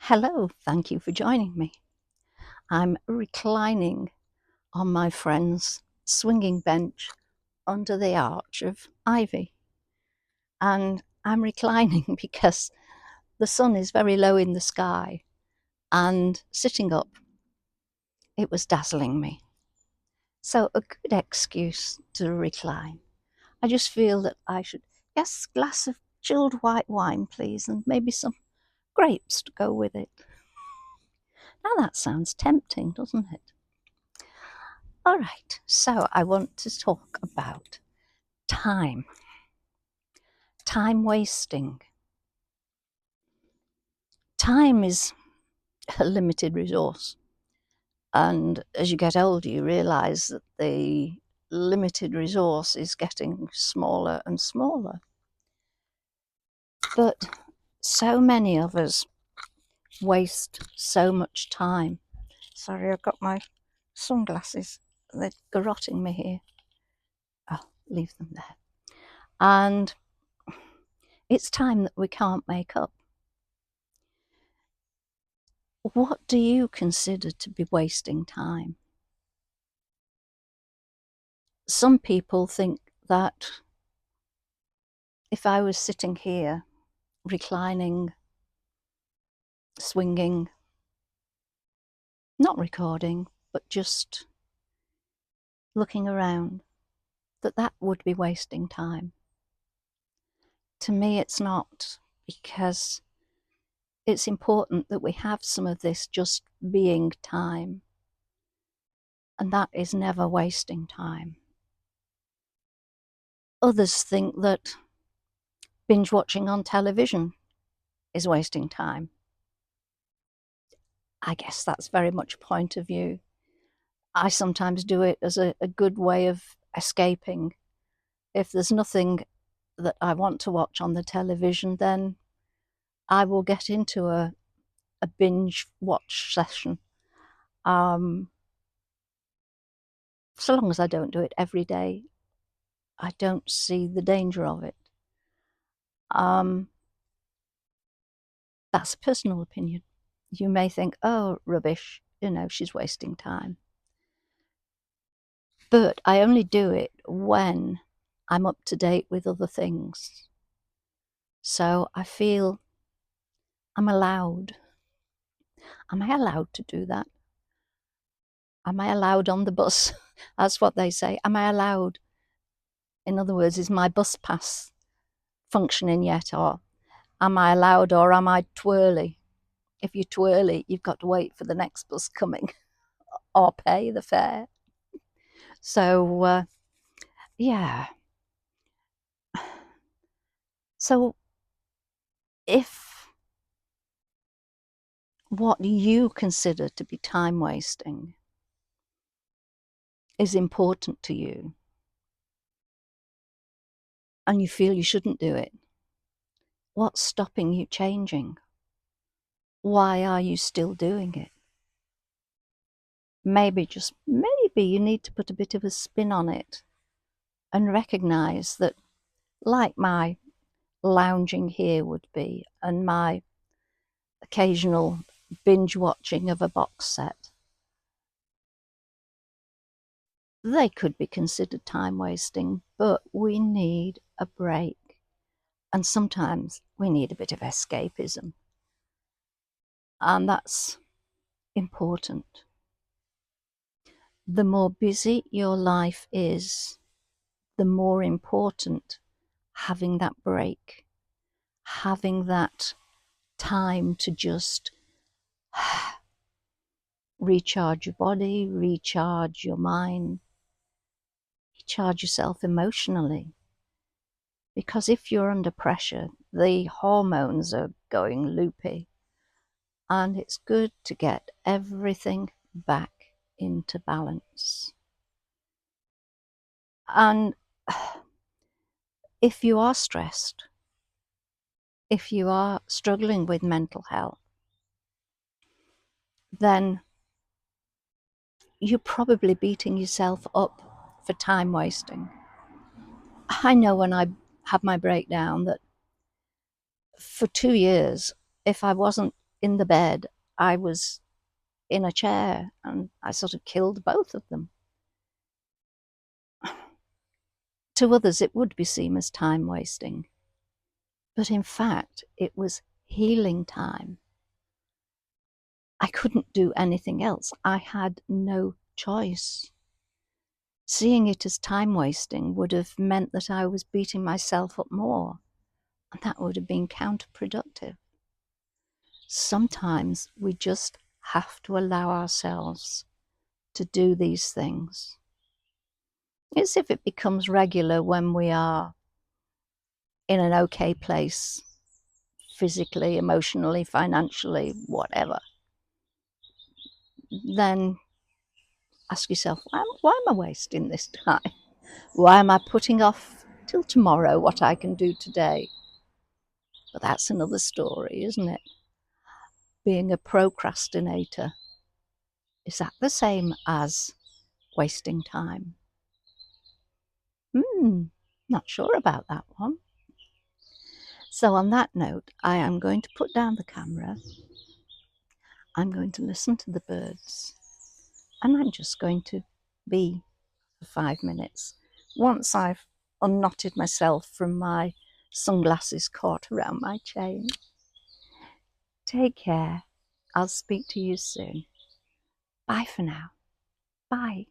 Hello, thank you for joining me. I'm reclining on my friend's swinging bench under the arch of ivy. And I'm reclining because the sun is very low in the sky, and sitting up, it was dazzling me. So, a good excuse to recline. I just feel that I should, yes, glass of chilled white wine, please, and maybe some grapes to go with it. Now that sounds tempting, doesn't it? All right, so I want to talk about time. Time wasting. Time is a limited resource. And as you get older, you realize that the limited resource is getting smaller and smaller. But so many of us waste so much time. Sorry, I've got my sunglasses. They're garrotting me here. I'll leave them there. And it's time that we can't make up. What do you consider to be wasting time? Some people think that if I was sitting here, reclining, swinging, not recording, but just looking around, that would be wasting time. To me, it's not, because it's important that we have some of this just being time, and that is never wasting time. Others think that binge watching on television is wasting time. I guess that's very much a point of view. I sometimes do it as a good way of escaping. If there's nothing that I want to watch on the television, then I will get into a binge watch session. So long as I don't do it every day, I don't see the danger of it. That's a personal opinion. You may think, oh, rubbish, she's wasting time. But I only do it when I'm up to date with other things. So I feel I'm allowed. Am I allowed to do that? Am I allowed on the bus? That's what they say. Am I allowed? In other words, is my bus pass functioning yet? Or am I allowed, or am I twirly? If you're twirly, you've got to wait for the next bus coming or pay the fare. So, yeah. So if what you consider to be time wasting is important to you, and you feel you shouldn't do it, what's stopping you changing? Why are you still doing it? Maybe, just maybe, you need to put a bit of a spin on it and recognize that, like my lounging here would be, and my occasional binge watching of a box set, they could be considered time wasting, but we need a break. And sometimes we need a bit of escapism. And that's important. The more busy your life is, the more important having that break, having that time to just recharge your body, recharge your mind, recharge yourself emotionally. Because if you're under pressure, the hormones are going loopy, and it's good to get everything back into balance. And if you are stressed, if you are struggling with mental health, then you're probably beating yourself up for time wasting. I know when I had my breakdown that for 2 years, if I wasn't in the bed, I was in a chair, and I sort of killed both of them. To others, it would be seen as time wasting. But in fact, it was healing time. I couldn't do anything else. I had no choice. Seeing it as time wasting would have meant that I was beating myself up more, and that would have been counterproductive. Sometimes we just have to allow ourselves to do these things. It's if it becomes regular when we are in an okay place, physically, emotionally, financially, whatever. Then ask yourself, why am I wasting this time? Why am I putting off till tomorrow what I can do today? But that's another story, isn't it? Being a procrastinator, is that the same as wasting time? Not sure about that one. So on that note, I am going to put down the camera. I'm going to listen to the birds, and I'm just going to be for 5 minutes. Once I've unknotted myself from my sunglasses caught around my chain. Take care. I'll speak to you soon. Bye for now. Bye.